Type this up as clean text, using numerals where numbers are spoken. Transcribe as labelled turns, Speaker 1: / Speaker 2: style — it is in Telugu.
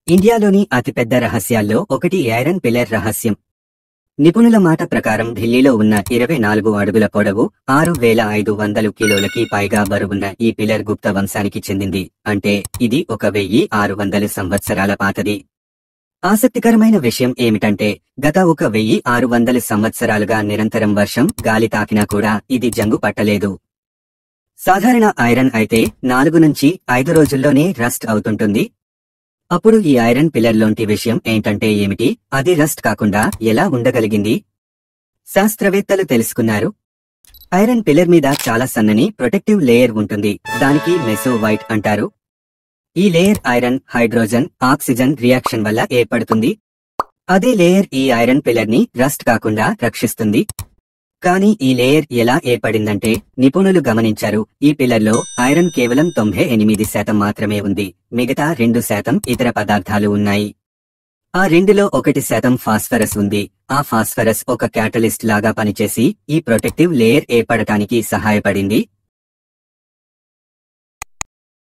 Speaker 1: ఇండియాలోని అతిపెద్ద రహస్యాల్లో ఒకటి ఐరన్ పిల్లర్ రహస్యం. నిపుణుల మాట ప్రకారం ఢిల్లీలో ఉన్న 24 అడుగుల పొడవు 6500 కిలోలకి పైగా బరువున్న ఈ పిల్లర్ గుప్త వంశానికి చెందింది. అంటే ఇది 1600 సంవత్సరాల పాతది. ఆసక్తికరమైన విషయం ఏమిటంటే గత 1600 సంవత్సరాలుగా నిరంతరం వర్షం, గాలి తాకినా కూడా ఇది జంగు పట్టలేదు. సాధారణ ఐరన్ అయితే 4 నుంచి 5 రోజుల్లోనే రస్ట్ అవుతుంటుంది. అప్పుడు ఈ ఐరన్ పిల్లర్లోంటి విషయం ఏంటంటే ఏమిటి? అది రస్ట్ కాకుండా ఎలా ఉండగలిగింది? శాస్త్రవేత్తలు తెలుసుకున్నారు. ఐరన్ పిల్లర్ మీద చాలా సన్నని ప్రొటెక్టివ్ లేయర్ ఉంటుంది. దానికి మెసోవైట్ అంటారు. ఈ layer iron, hydrogen, oxygen reaction వల్ల ఏర్పడుతుంది. అదే లేయర్ ఈ ఐరన్ పిల్లర్ ని రస్ట్ కాకుండా రక్షిస్తుంది. కానీ ఈ లేయర్ ఎలా ఏర్పడిందంటే నిపుణులు గమనించారు, ఈ పిల్లర్లో ఐరన్ కేవలం 98% మాత్రమే ఉంది. మిగతా 2% ఇతర పదార్థాలు ఉన్నాయి. ఆ 2లో 1% ఫాస్ఫరస్ ఉంది. ఆ ఫాస్ఫరస్ ఒక క్యాటలిస్ట్ లాగా పనిచేసి ఈ ప్రొటెక్టివ్ లేయర్ ఏర్పడటానికి సహాయపడింది.